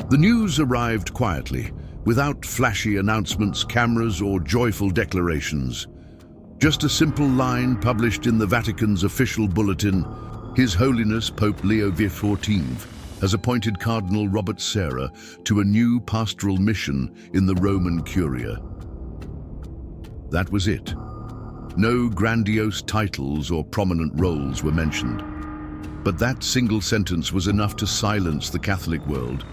The news arrived quietly, without flashy announcements, cameras, or joyful declarations. Just a simple line published in the Vatican's official bulletin: His Holiness Pope Leo XIV has appointed Cardinal Robert Sarah to a new pastoral mission in the Roman Curia. That was it. No grandiose titles or prominent roles were mentioned. But that single sentence was enough to silence the Catholic world,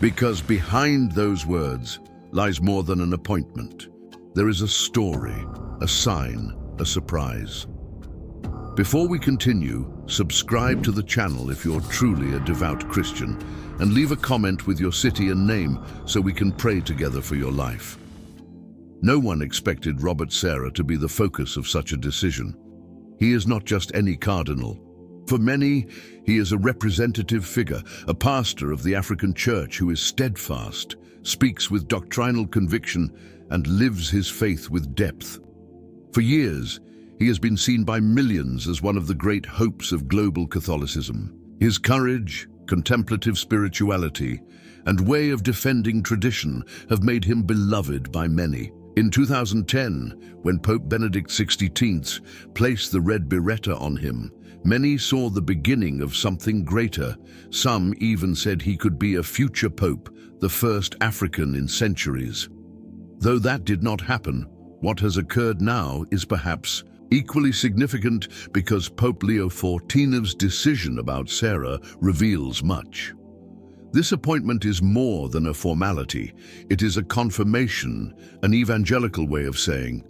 because behind those words lies more than an appointment. There is a story, a sign, a surprise. Before we continue, subscribe to the channel if you're truly a devout Christian, and leave a comment with your city and name so we can pray together for your life. No one expected Robert Sarah to be the focus of such a decision. He is not just any cardinal. For many, he is a representative figure, a pastor of the African Church who is steadfast, speaks with doctrinal conviction, and lives his faith with depth. For years, he has been seen by millions as one of the great hopes of global Catholicism. His courage, contemplative spirituality, and way of defending tradition have made him beloved by many. In 2010, when Pope Benedict XVI placed the red biretta on him, many saw the beginning of something greater. Some even said he could be a future pope, the first African in centuries. Though that did not happen, what has occurred now is perhaps equally significant, because Pope Leo XIV's decision about Sarah reveals much. This appointment is more than a formality. It is a confirmation, an evangelical way of saying,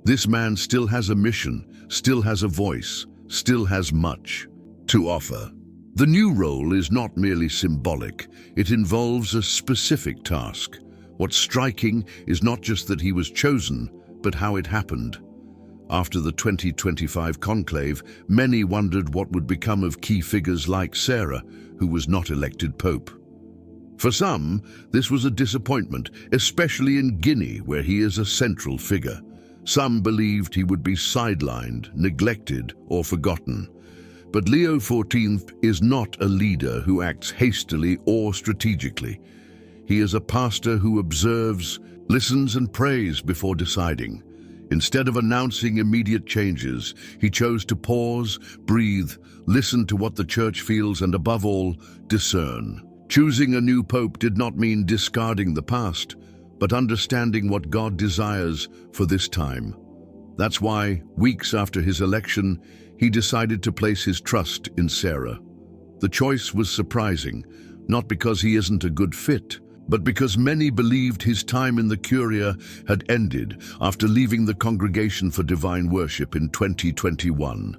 this man still has a mission, still has a voice, still has much to offer. The new role is not merely symbolic, it involves a specific task. What's striking is not just that he was chosen, but how it happened. After the 2025 conclave, many wondered what would become of key figures like Sarah, who was not elected pope. For some, this was a disappointment, especially in Guinea, where he is a central figure. Some believed he would be sidelined, neglected, or forgotten. But Leo XIV is not a leader who acts hastily or strategically. He is a pastor who observes, listens, and prays before deciding. Instead of announcing immediate changes, he chose to pause, breathe, listen to what the Church feels, and above all, discern. Choosing a new pope did not mean discarding the past, but understanding what God desires for this time. That's why, weeks after his election, he decided to place his trust in Sarah. The choice was surprising, not because he isn't a good fit, but because many believed his time in the Curia had ended after leaving the Congregation for Divine Worship in 2021.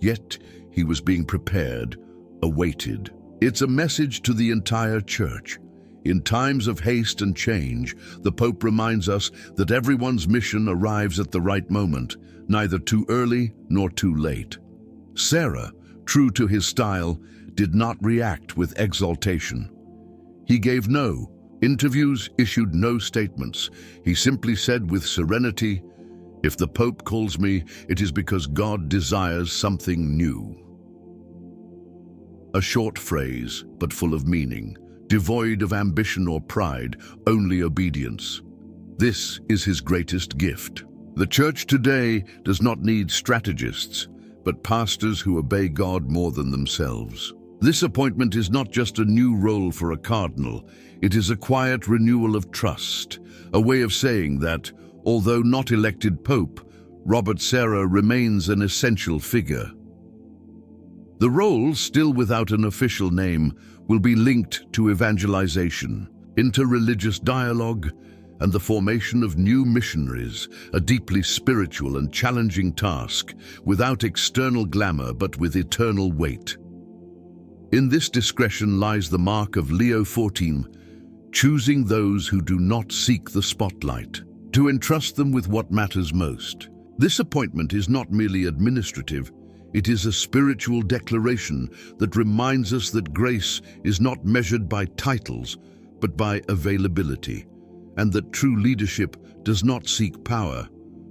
Yet, he was being prepared, awaited. It's a message to the entire Church. In times of haste and change, the Pope reminds us that everyone's mission arrives at the right moment, neither too early nor too late. Sarah, true to his style, did not react with exaltation. He gave no interviews, issued no statements. He simply said with serenity, "If the Pope calls me, it is because God desires something new." A short phrase, but full of meaning, devoid of ambition or pride, only obedience. This is his greatest gift. The Church today does not need strategists, but pastors who obey God more than themselves. This appointment is not just a new role for a cardinal, it is a quiet renewal of trust, a way of saying that, although not elected pope, Robert Sarah remains an essential figure. The role, still without an official name, will be linked to evangelization, interreligious dialogue, and the formation of new missionaries, a deeply spiritual and challenging task, without external glamour but with eternal weight. In this discretion lies the mark of Leo XIV, choosing those who do not seek the spotlight, to entrust them with what matters most. This appointment is not merely administrative, it is a spiritual declaration that reminds us that grace is not measured by titles, but by availability, and that true leadership does not seek power,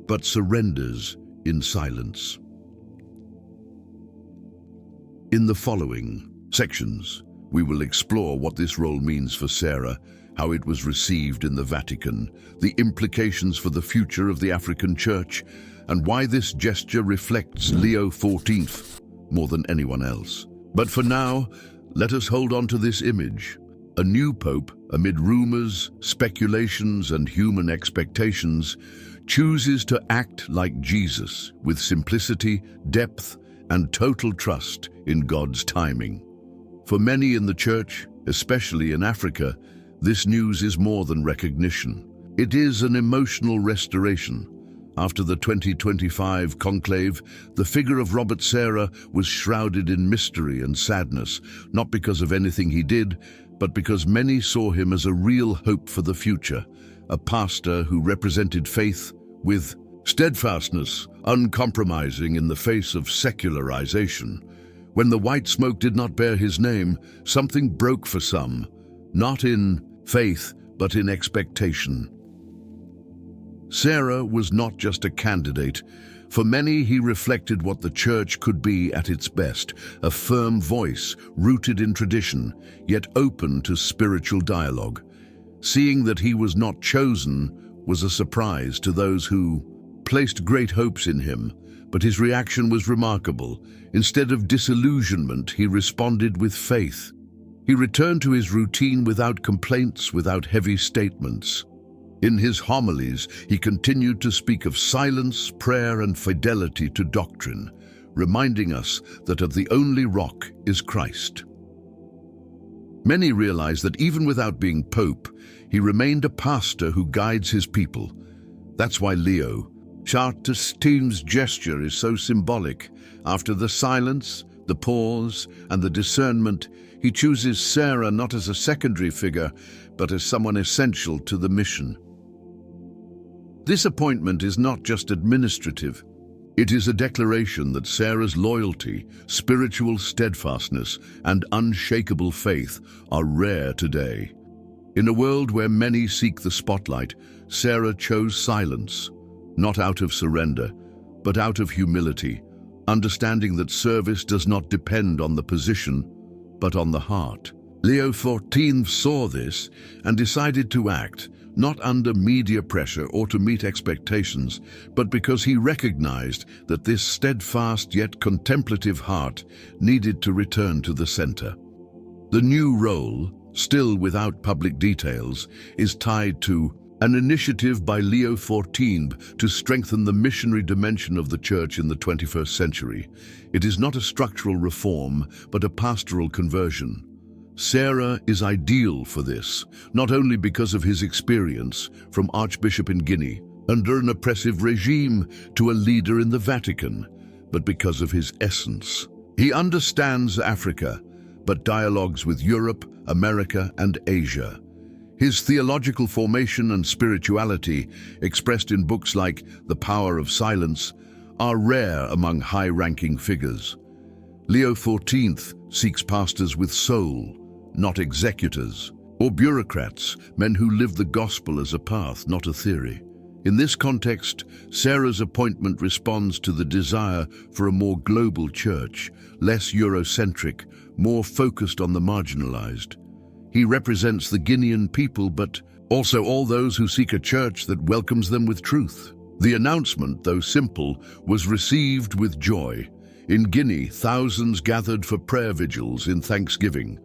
but surrenders in silence. In the following sections, We will explore what this role means for Sarah, how it was received in the Vatican, the implications for the future of the African Church, and why this gesture reflects Leo XIV more than anyone else. But for now, let us hold on to this image. A new pope, amid rumors, speculations, and human expectations, chooses to act like Jesus, with simplicity, depth, and total trust in God's timing. For many in the Church, especially in Africa, this news is more than recognition. It is an emotional restoration. After the 2025 conclave, the figure of Robert Sarah was shrouded in mystery and sadness, not because of anything he did, but because many saw him as a real hope for the future, a pastor who represented faith with steadfastness, uncompromising in the face of secularization. When the white smoke did not bear his name, something broke for some, not in faith, but in expectation. Sarah was not just a candidate. For many, he reflected what the Church could be at its best, a firm voice, rooted in tradition, yet open to spiritual dialogue. Seeing that he was not chosen was a surprise to those who placed great hopes in him, but his reaction was remarkable. Instead of disillusionment, he responded with faith. He returned to his routine without complaints, without heavy statements. In his homilies, he continued to speak of silence, prayer, and fidelity to doctrine, reminding us that the only rock is Christ. Many realize that even without being pope, he remained a pastor who guides his people. That's why Leo XIV's gesture is so symbolic. After the silence, the pause, and the discernment, he chooses Sarah not as a secondary figure, but as someone essential to the mission. This appointment is not just administrative. It is a declaration that Sarah's loyalty, spiritual steadfastness, and unshakable faith are rare today. In a world where many seek the spotlight, Sarah chose silence, not out of surrender, but out of humility, understanding that service does not depend on the position, but on the heart. Leo XIV saw this and decided to act, not under media pressure or to meet expectations, but because he recognized that this steadfast yet contemplative heart needed to return to the center. The new role, still without public details, is tied to an initiative by Leo XIV to strengthen the missionary dimension of the Church in the 21st century. It is not a structural reform, but a pastoral conversion. Sarah is ideal for this, not only because of his experience, from Archbishop in Guinea, under an oppressive regime, to a leader in the Vatican, but because of his essence. He understands Africa, but dialogues with Europe, America, and Asia. His theological formation and spirituality, expressed in books like The Power of Silence, are rare among high-ranking figures. Leo XIV seeks pastors with soul, not executors, or bureaucrats, men who live the gospel as a path, not a theory. In this context, Sarah's appointment responds to the desire for a more global church, less Eurocentric, more focused on the marginalized. He represents the Guinean people, but also all those who seek a church that welcomes them with truth. The announcement, though simple, was received with joy. In Guinea, thousands gathered for prayer vigils in thanksgiving.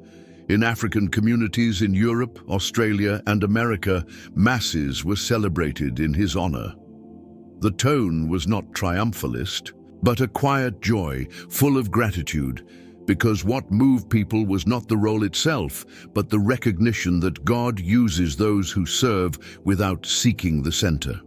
In African communities in Europe, Australia, and America, masses were celebrated in his honor. The tone was not triumphalist, but a quiet joy, full of gratitude, because what moved people was not the role itself, but the recognition that God uses those who serve without seeking the center.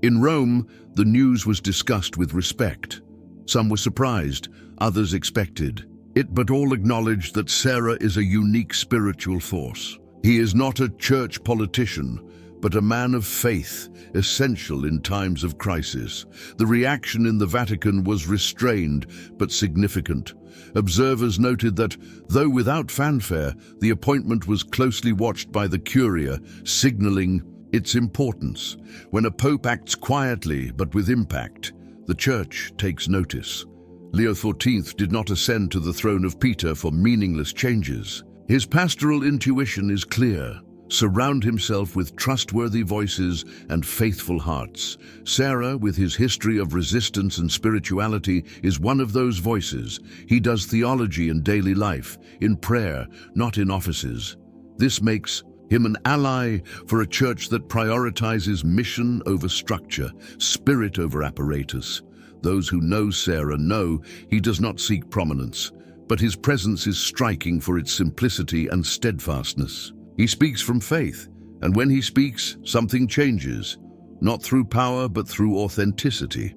In Rome, the news was discussed with respect. Some were surprised, others expected it, but all acknowledged that Sarah is a unique spiritual force. He is not a church politician, but a man of faith, essential in times of crisis. The reaction in the Vatican was restrained but significant. Observers noted that, though without fanfare, the appointment was closely watched by the Curia, signaling its importance. When a pope acts quietly but with impact, the Church takes notice. Leo XIV did not ascend to the throne of Peter for meaningless changes. His pastoral intuition is clear. Surround himself with trustworthy voices and faithful hearts. Sarah, with his history of resistance and spirituality, is one of those voices. He does theology in daily life, in prayer, not in offices. This makes him an ally for a church that prioritizes mission over structure, spirit over apparatus. Those who know Sarah know he does not seek prominence, but his presence is striking for its simplicity and steadfastness. He speaks from faith, and when he speaks, something changes, not through power but through authenticity.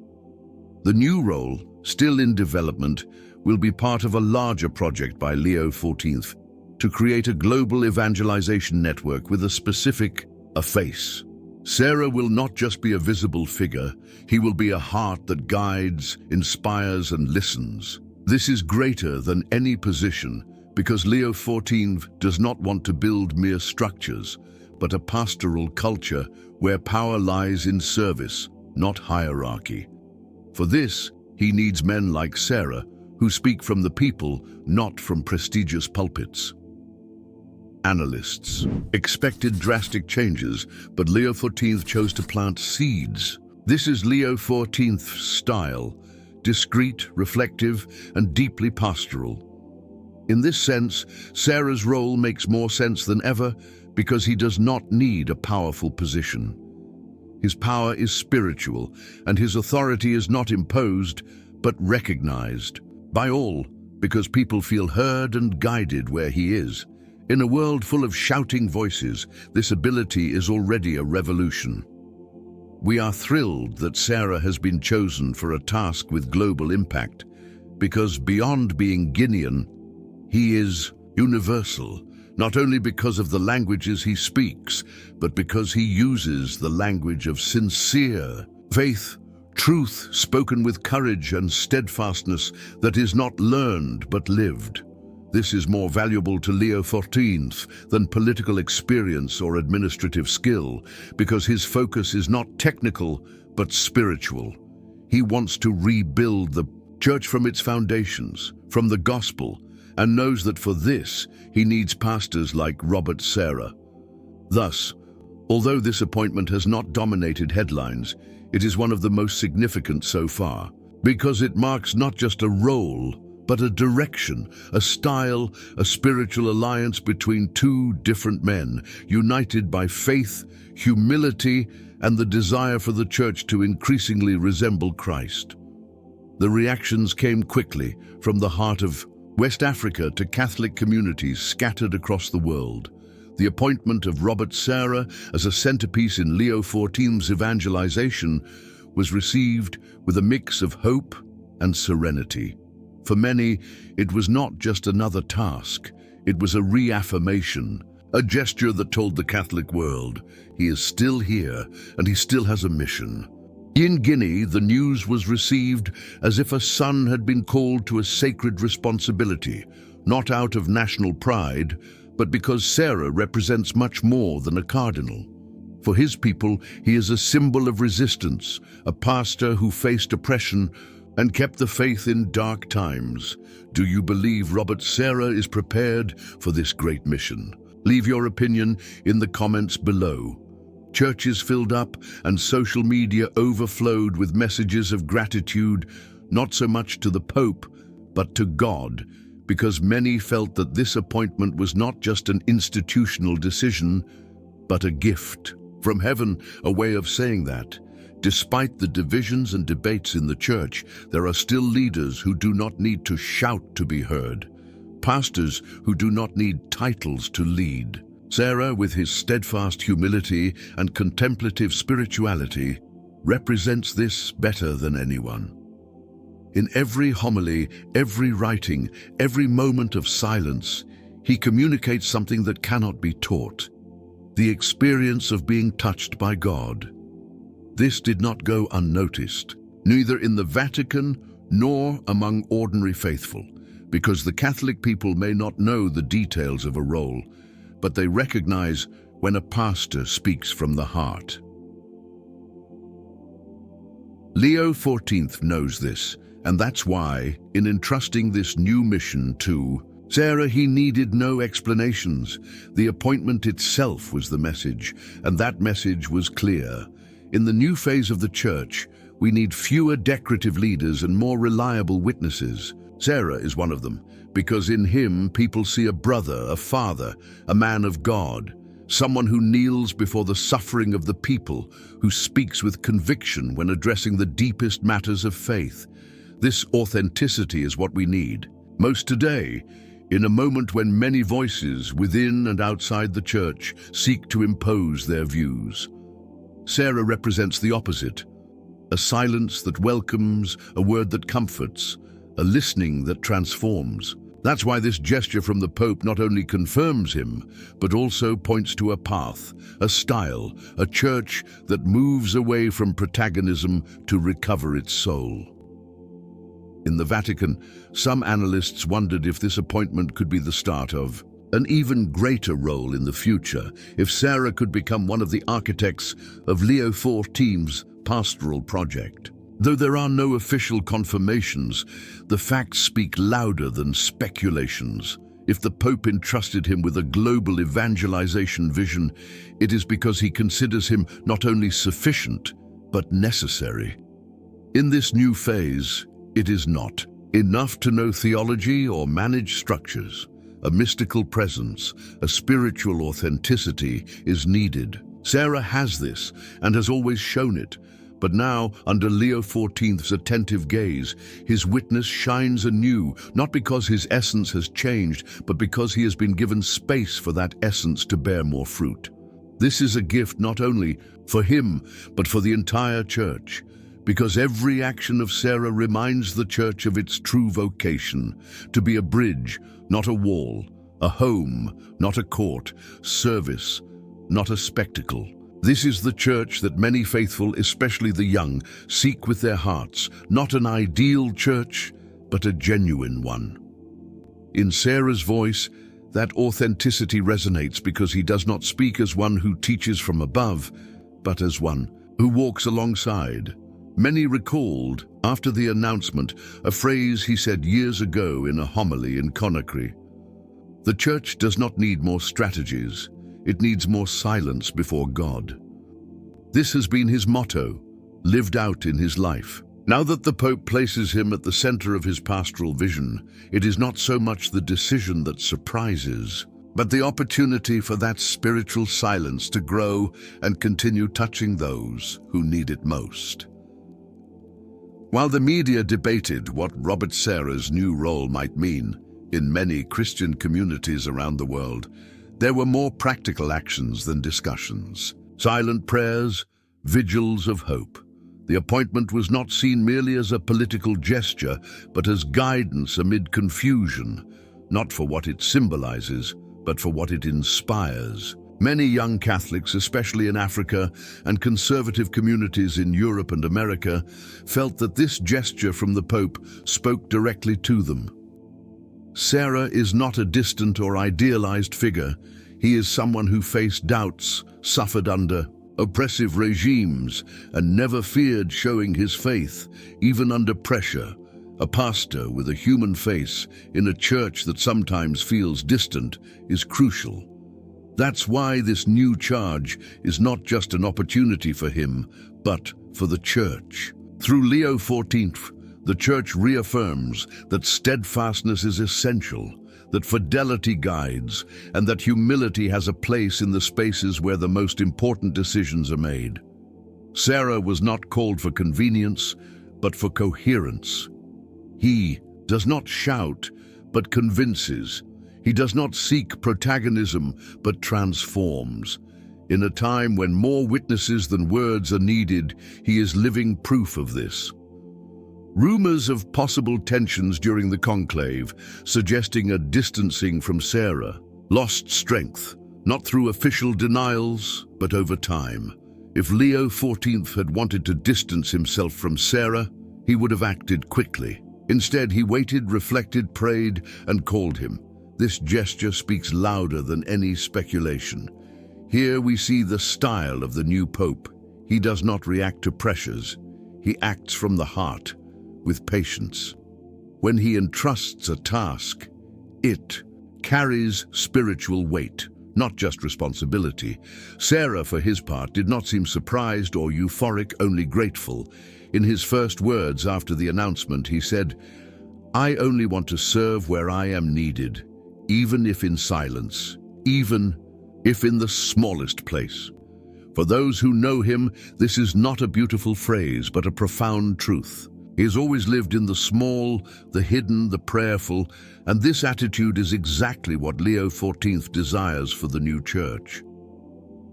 The new role, still in development, will be part of a larger project by Leo XIV to create a global evangelization network with a face. Sarah will not just be a visible figure, he will be a heart that guides, inspires, and listens. This is greater than any position, because Leo XIV does not want to build mere structures, but a pastoral culture where power lies in service, not hierarchy. For this, he needs men like Sarah, who speak from the people, not from prestigious pulpits. Analysts expected drastic changes, but Leo XIV chose to plant seeds. This is Leo XIV's style, discreet, reflective, and deeply pastoral. In this sense, Sarah's role makes more sense than ever because he does not need a powerful position. His power is spiritual, and his authority is not imposed, but recognized by all, because people feel heard and guided where he is. In a world full of shouting voices, this ability is already a revolution. We are thrilled that Sarah has been chosen for a task with global impact, because beyond being Guinean, he is universal, not only because of the languages he speaks, but because he uses the language of sincere faith, truth spoken with courage and steadfastness that is not learned but lived. This is more valuable to Leo XIV than political experience or administrative skill, because his focus is not technical but spiritual. He wants to rebuild the church from its foundations, from the gospel, and knows that for this he needs pastors like Robert Sarah. Thus, although this appointment has not dominated headlines, it is one of the most significant so far, because it marks not just a role, but a direction, a style, a spiritual alliance between two different men, united by faith, humility, and the desire for the church to increasingly resemble Christ. The reactions came quickly from the heart of West Africa to Catholic communities scattered across the world. The appointment of Robert Sarah as a centerpiece in Leo XIV's evangelization was received with a mix of hope and serenity. For many, it was not just another task, it was a reaffirmation, a gesture that told the Catholic world, he is still here and he still has a mission. In Guinea, the news was received as if a son had been called to a sacred responsibility, not out of national pride, but because Sarah represents much more than a cardinal. For his people, he is a symbol of resistance, a pastor who faced oppression and kept the faith in dark times. Do you believe Robert Sarah is prepared for this great mission? Leave your opinion in the comments below. Churches filled up and social media overflowed with messages of gratitude, not so much to the Pope, but to God, because many felt that this appointment was not just an institutional decision, but a gift from heaven, a way of saying that, despite the divisions and debates in the church, there are still leaders who do not need to shout to be heard, pastors who do not need titles to lead. Sarah, with his steadfast humility and contemplative spirituality, represents this better than anyone. In every homily, every writing, every moment of silence, he communicates something that cannot be taught, the experience of being touched by God. This did not go unnoticed, neither in the Vatican nor among ordinary faithful, because the Catholic people may not know the details of a role, but they recognize when a pastor speaks from the heart. Leo XIV knows this, And that's why, in entrusting this new mission to Sarah, he needed no explanations. The appointment itself was the message, and that message was clear. In the new phase of the church, we need fewer decorative leaders and more reliable witnesses. Sarah is one of them, because in him people see a brother, a father, a man of God, someone who kneels before the suffering of the people, who speaks with conviction when addressing the deepest matters of faith. This authenticity is what we need most today, in a moment when many voices within and outside the church seek to impose their views. Sarah represents the opposite, a silence that welcomes, a word that comforts, a listening that transforms. That's why this gesture from the Pope not only confirms him, but also points to a path, a style, a church that moves away from protagonism to recover its soul. In the Vatican, some analysts wondered if this appointment could be the start of an even greater role in the future, if Sarah could become one of the architects of Leo XIV's pastoral project. Though there are no official confirmations, the facts speak louder than speculations. If the Pope entrusted him with a global evangelization vision, it is because he considers him not only sufficient, but necessary. In this new phase, it is not enough to know theology or manage structures. A mystical presence, a spiritual authenticity is needed. Sarah has this and has always shown it. But now, under Leo XIV's attentive gaze, his witness shines anew, not because his essence has changed, but because he has been given space for that essence to bear more fruit. This is a gift not only for him, but for the entire church, because every action of Sarah reminds the church of its true vocation, to be a bridge, not a wall, a home, not a court, service, not a spectacle. This is the church that many faithful, especially the young, seek with their hearts, not an ideal church, but a genuine one. In Sarah's voice, that authenticity resonates because he does not speak as one who teaches from above, but as one who walks alongside. Many recalled, after the announcement, a phrase he said years ago in a homily in Conakry. The church does not need more strategies. It needs more silence before God. This has been his motto, lived out in his life. Now that the Pope places him at the center of his pastoral vision, it is not so much the decision that surprises, but the opportunity for that spiritual silence to grow and continue touching those who need it most. While the media debated what Robert Sarah's new role might mean in many Christian communities around the world, there were more practical actions than discussions. Silent prayers, vigils of hope. The appointment was not seen merely as a political gesture, but as guidance amid confusion, not for what it symbolizes, but for what it inspires. Many young Catholics, especially in Africa, and conservative communities in Europe and America, felt that this gesture from the Pope spoke directly to them. Sarah is not a distant or idealized figure. He is someone who faced doubts, suffered under oppressive regimes, and never feared showing his faith, even under pressure. A pastor with a human face in a church that sometimes feels distant is crucial. That's why this new charge is not just an opportunity for him, but for the church. Through Leo XIV, the church reaffirms that steadfastness is essential, that fidelity guides, and that humility has a place in the spaces where the most important decisions are made. Sarah was not called for convenience, but for coherence. He does not shout, but convinces. He does not seek protagonism, but transforms. In a time when more witnesses than words are needed, he is living proof of this. Rumors of possible tensions during the conclave, suggesting a distancing from Sarah, lost strength, not through official denials, but over time. If Leo XIV had wanted to distance himself from Sarah, he would have acted quickly. Instead, he waited, reflected, prayed, and called him. This gesture speaks louder than any speculation. Here we see the style of the new Pope. He does not react to pressures. He acts from the heart. with patience. When he entrusts a task, it carries spiritual weight, not just responsibility. Sarah, for his part, did not seem surprised or euphoric, only grateful. In his first words after the announcement, he said, "I only want to serve where I am needed, even if in silence, even if in the smallest place." For those who know him, this is not a beautiful phrase, but a profound truth. He has always lived in the small, the hidden, the prayerful, and this attitude is exactly what Leo XIV desires for the new church.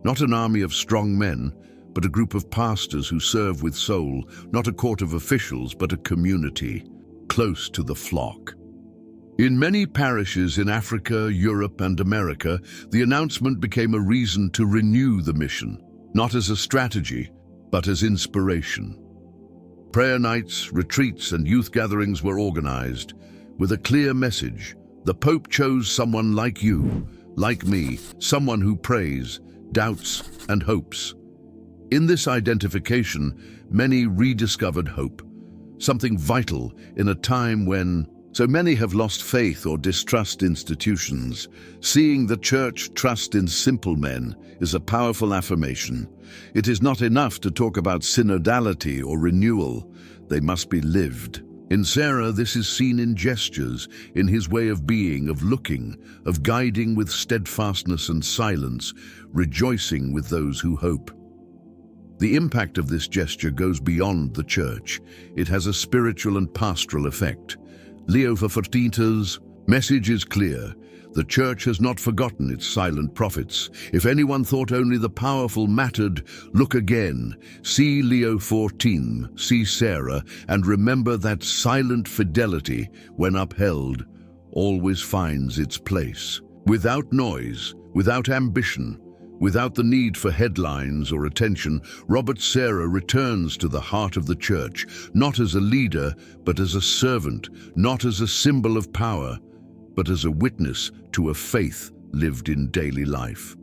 Not an army of strong men, but a group of pastors who serve with soul, not a court of officials, but a community, close to the flock. In many parishes in Africa, Europe, and America, the announcement became a reason to renew the mission, not as a strategy, but as inspiration. Prayer nights, retreats, and youth gatherings were organized with a clear message. The Pope chose someone like you, like me, someone who prays, doubts, and hopes. In this identification, many rediscovered hope, something vital in a time when so many have lost faith or distrust institutions. Seeing the church trust in simple men is a powerful affirmation. It is not enough to talk about synodality or renewal. They must be lived. In Sarah, this is seen in gestures, in his way of being, of looking, of guiding with steadfastness and silence, rejoicing with those who hope. The impact of this gesture goes beyond the church. It has a spiritual and pastoral effect. Leo XIV's message is clear. The church has not forgotten its silent prophets. If anyone thought only the powerful mattered, look again. See Leo XIV, see Sarah, and remember that silent fidelity, when upheld, always finds its place. Without noise, without ambition, without the need for headlines or attention, Robert Sarah returns to the heart of the church, not as a leader, but as a servant, not as a symbol of power, but as a witness to a faith lived in daily life.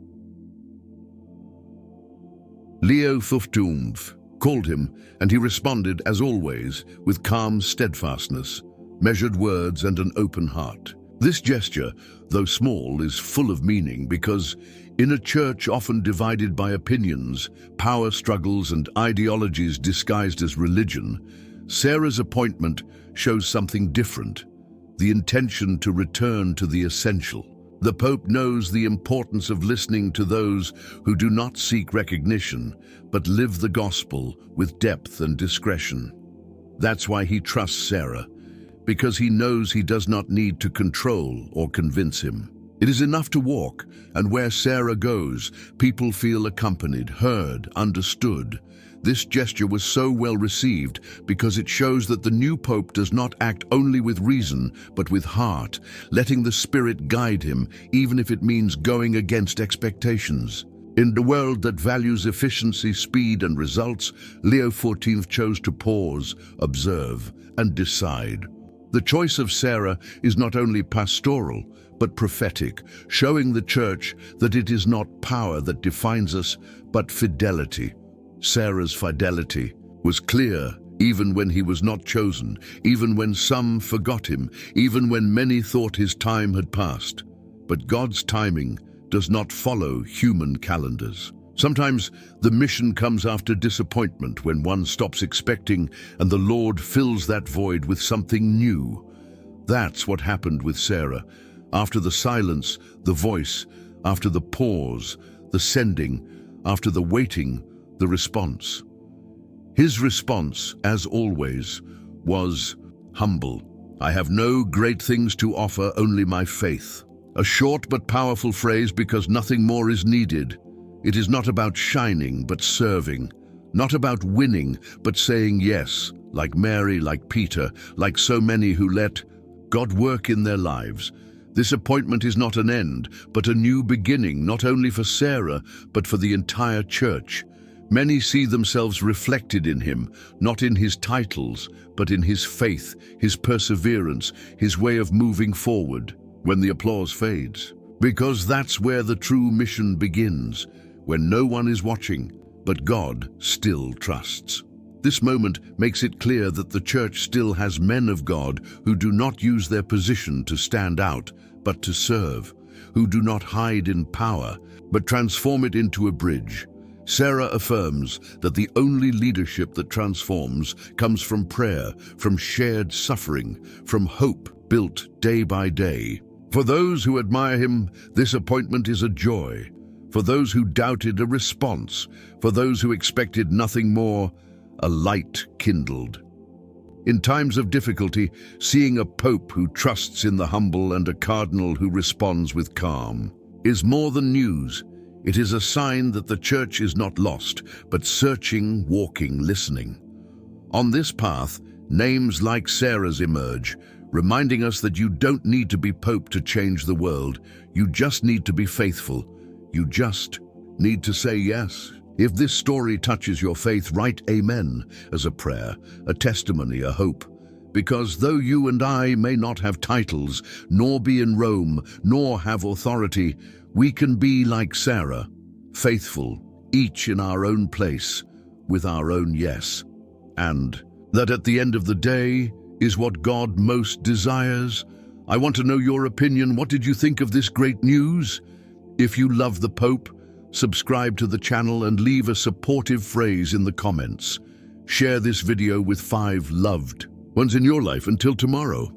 Leo XIV called him, and he responded, as always, with calm steadfastness, measured words, and an open heart. This gesture, though small, is full of meaning because, in a church often divided by opinions, power struggles, and ideologies disguised as religion, Sarah's appointment shows something different, the intention to return to the essential. The Pope knows the importance of listening to those who do not seek recognition, but live the gospel with depth and discretion. That's why he trusts Sarah, because he knows he does not need to control or convince him. It is enough to walk, and where Sarah goes, people feel accompanied, heard, understood. This gesture was so well received because it shows that the new Pope does not act only with reason, but with heart, letting the Spirit guide him, even if it means going against expectations. In a world that values efficiency, speed, and results, Leo XIV chose to pause, observe, and decide. The choice of Sarah is not only pastoral, but prophetic, showing the church that it is not power that defines us, but fidelity. Sarah's fidelity was clear even when he was not chosen, even when some forgot him, even when many thought his time had passed. But God's timing does not follow human calendars. Sometimes the mission comes after disappointment, when one stops expecting and the Lord fills that void with something new. That's what happened with Sarah. After the silence, the voice; after the pause, the sending; after the waiting, the response. His response, as always, was humble. "I have no great things to offer, only my faith." A short but powerful phrase because nothing more is needed. It is not about shining, but serving. Not about winning, but saying yes, like Mary, like Peter, like so many who let God work in their lives. This appointment is not an end, but a new beginning, not only for Sarah, but for the entire church. Many see themselves reflected in him, not in his titles, but in his faith, his perseverance, his way of moving forward when the applause fades. Because that's where the true mission begins, when no one is watching, but God still trusts. This moment makes it clear that the Church still has men of God who do not use their position to stand out, but to serve, who do not hide in power, but transform it into a bridge. Sarah affirms that the only leadership that transforms comes from prayer, from shared suffering, from hope built day by day. For those who admire him, this appointment is a joy. For those who doubted, a response. For those who expected nothing more, a light kindled. In times of difficulty, seeing a pope who trusts in the humble and a cardinal who responds with calm is more than news. It is a sign that the Church is not lost, but searching, walking, listening. On this path, names like Sarah's emerge, reminding us that you don't need to be pope to change the world. You just need to be faithful. You just need to say yes. If this story touches your faith, write Amen as a prayer, a testimony, a hope. Because though you and I may not have titles, nor be in Rome, nor have authority, we can be like Sarah, faithful, each in our own place, with our own yes. And that at the end of the day is what God most desires. I want to know your opinion. What did you think of this great news? If you love the Pope, subscribe to the channel and leave a supportive phrase in the comments. Share this video with 5 loved ones in your life. Until tomorrow.